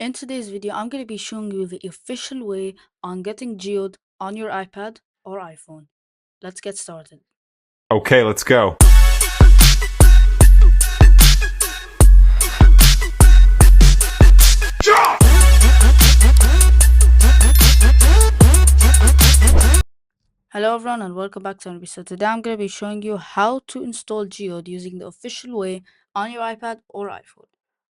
In today's video, I'm going to be showing you the official way on getting Geode on your iPad or iPhone. Let's get started. Okay, let's go. Hello everyone and welcome back to another video. So today I'm going to be showing you how to install Geode using the official way on your iPad or iPhone.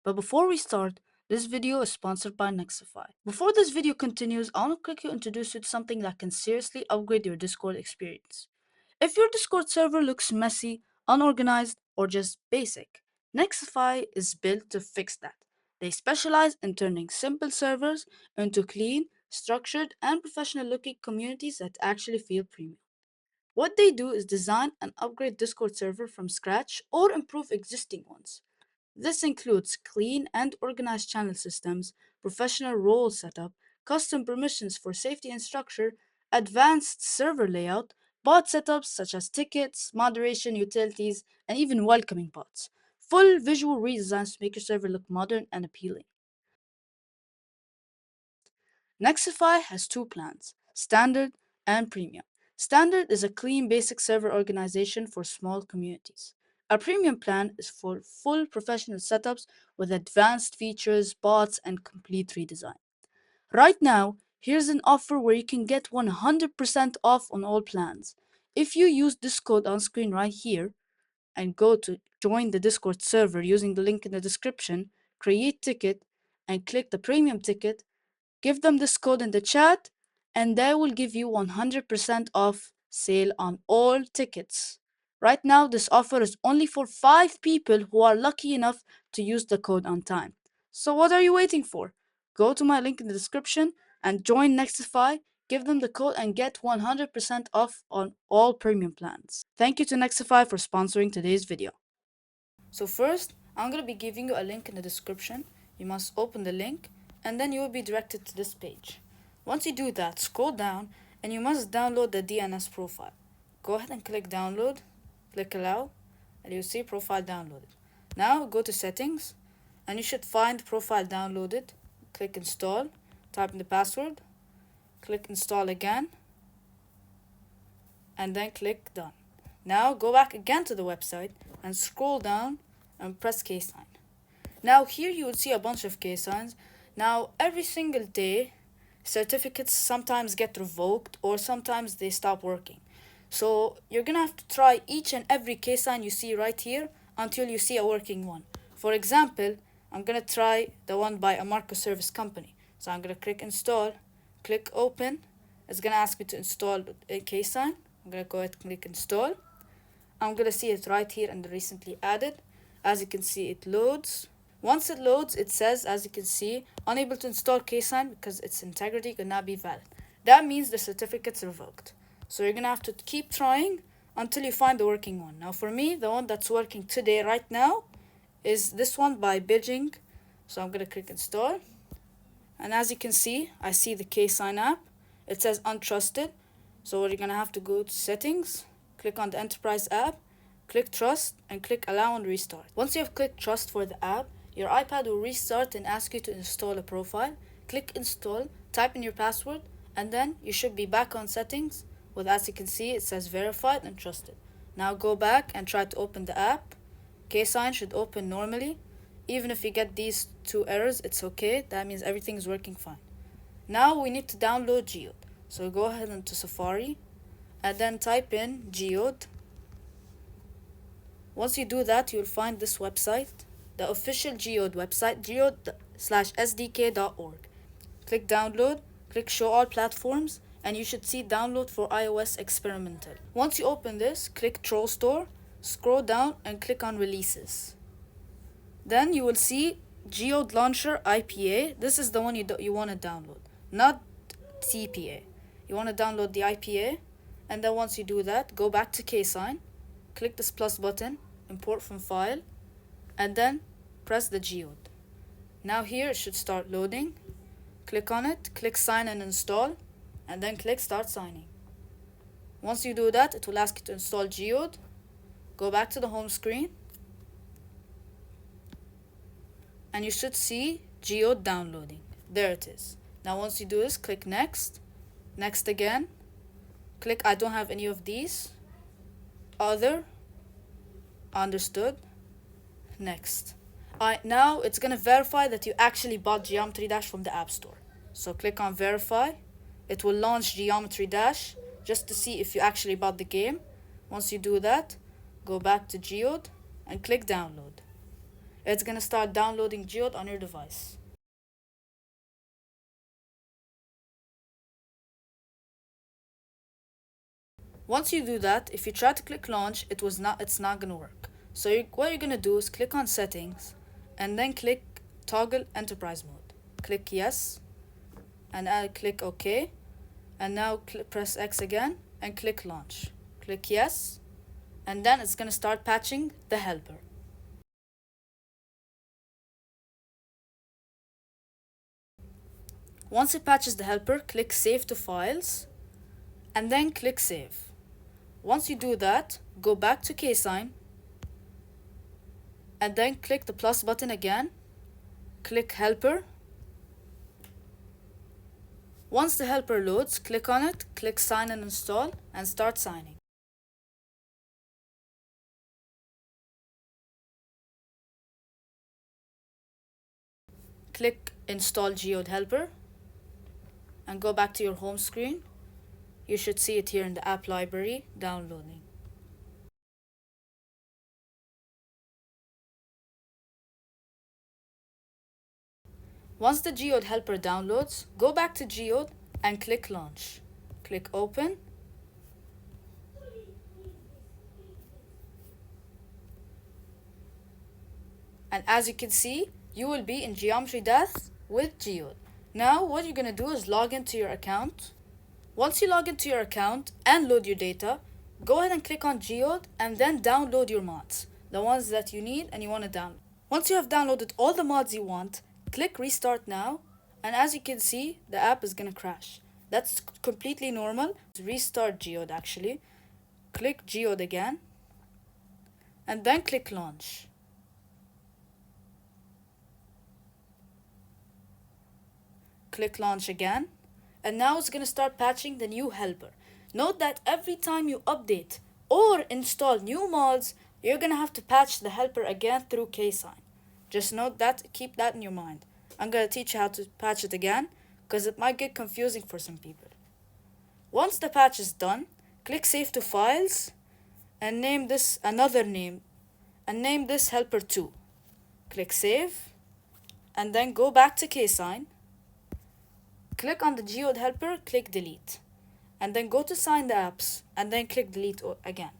But before we start, this video is sponsored by NEXIFY. Before this video continues, I want to quickly introduce you to something that can seriously upgrade your Discord experience. If your Discord server looks messy, unorganized, or just basic, NEXIFY is built to fix that. They specialize in turning simple servers into clean, structured, and professional looking communities that actually feel premium. What they do is design and upgrade Discord server from scratch or improve existing ones. This includes clean and organized channel systems, professional role setup, custom permissions for safety and structure, advanced server layout, bot setups such as tickets, moderation, utilities, and even welcoming bots. Full visual redesigns to make your server look modern and appealing. NEXIFY has two plans, Standard and Premium. Standard is a clean basic server organization for small communities. A premium plan is for full professional setups with advanced features, bots, and complete redesign. Right now, here's an offer where you can get 100% off on all plans. If you use this code on screen right here and go to join the Discord server using the link in the description, create ticket, and click the premium ticket, give them this code in the chat, and they will give you 100% off sale on all tickets. Right now, this offer is only for 5 people who are lucky enough to use the code on time. So what are you waiting for? Go to my link in the description and join NEXIFY, give them the code and get 100% off on all premium plans. Thank you to NEXIFY for sponsoring today's video. So first, I'm going to be giving you a link in the description. You must open the link and then you will be directed to this page. Once you do that, scroll down and you must download the DNS profile. Go ahead and click download, click allow, and you'll see profile downloaded. Now go to settings and you should find profile downloaded. Click install, type in the password, click install again, and then click done. Now go back again to the website and scroll down and press KSIGN. Now here you will see a bunch of KSIGNs. Now every single day certificates sometimes get revoked or sometimes they stop working. So you're gonna have to try each and every KSIGN you see right here until you see a working one. For example, I'm gonna try the one by a microservice company. So I'm gonna click install, click open. It's gonna ask me to install a KSIGN. I'm gonna go ahead and click install. I'm gonna see it right here in the recently added. As you can see, it loads. Once it loads, it says, as you can see, unable to install KSIGN because its integrity could not be valid. That means the certificate's revoked. So you're gonna have to keep trying until you find the working one. Now for me, the one that's working today right now is this one by Beijing. So I'm gonna click install. And as you can see, I see the KSIGN app. It says untrusted. So you're gonna have to go to settings, click on the enterprise app, click trust, and click allow and restart. Once you have clicked trust for the app, your iPad will restart and ask you to install a profile. Click install, type in your password, and then you should be back on settings with, as you can see, it says verified and trusted. Now go back and try to open the app. KSIGN should open normally. Even if you get these two errors, it's okay. That means everything is working fine. Now we need to download Geode. So go ahead into Safari and then type in Geode. Once you do that, you'll find this website, the official Geode website, geode/sdk.org. Click download, click show all platforms, and you should see download for iOS experimental. Once you open this, click Troll Store, scroll down and click on releases. Then you will see Geode Launcher IPA. This is the one you want to download, not CPA. You want to download the IPA, and then once you do that, go back to KSIGN, click this plus button, import from file, and then press the Geode. Now here it should start loading. Click on it, click sign and install, and then click start signing. Once you do that, it will ask you to install Geode. Go back to the home screen, and you should see Geode downloading. There it is. Now once you do this, click next, next again, click I don't have any of these, other, understood, next. Now it's gonna verify that you actually bought Geometry Dash from the App Store. So click on verify. It will launch Geometry Dash just to see if you actually bought the game. Once you do that, go back to Geode and click download. It's gonna start downloading Geode on your device. Once you do that, if you try to click launch, it's not gonna work. So what you're gonna do is click on settings and then click toggle enterprise mode. Click yes, and I'll click OK, and now press X again and click launch. Click yes, and then it's gonna start patching the helper. Once it patches the helper, click save to files, and then click save. Once you do that, go back to KSIGN, and then click the plus button again, click helper. Once the helper loads, click on it, click sign and install, and start signing. Click install Geode helper, and go back to your home screen. You should see it here in the app library, downloading. Once the Geode helper downloads, go back to Geode and click launch. Click open. And as you can see, you will be in Geometry Dash with Geode. Now what you're gonna do is log into your account. Once you log into your account and load your data, go ahead and click on Geode and then download your mods, the ones that you need and you want to download. Once you have downloaded all the mods you want, click restart now, and as you can see, the app is gonna crash. That's completely normal. Restart Geode actually. Click Geode again, and then click launch. Click launch again, and now it's gonna start patching the new helper. Note that every time you update or install new mods, you're gonna have to patch the helper again through KSIGN. Just note that, keep that in your mind. I'm gonna teach you how to patch it again, because it might get confusing for some people. Once the patch is done, click save to files, and name this another name, and name this helper 2. Click save, and then go back to KSIGN. Click on the Geode helper, click delete, and then go to sign the apps, and then click delete again.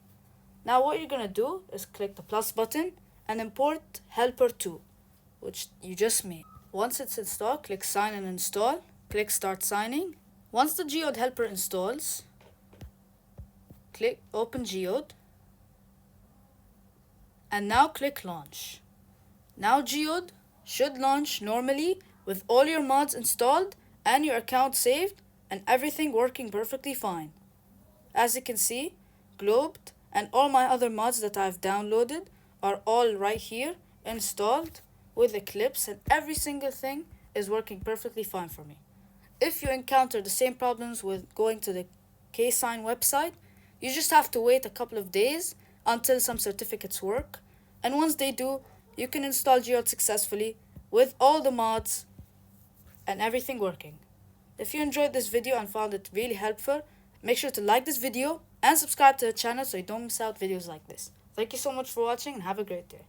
Now what you're gonna do is click the plus button and import helper 2, which you just made. Once it's installed, click sign and install, click start signing. Once the Geode helper installs, click open Geode, and now click launch. Now Geode should launch normally with all your mods installed and your account saved and everything working perfectly fine. As you can see, Globed and all my other mods that I've downloaded are all right here installed with Eclipse, and every single thing is working perfectly fine for me. If you encounter the same problems with going to the KSIGN website, you just have to wait a couple of days until some certificates work, and once they do, you can install Geode successfully with all the mods and everything working. If you enjoyed this video and found it really helpful, make sure to like this video and subscribe to the channel so you don't miss out videos like this. Thank you so much for watching and have a great day.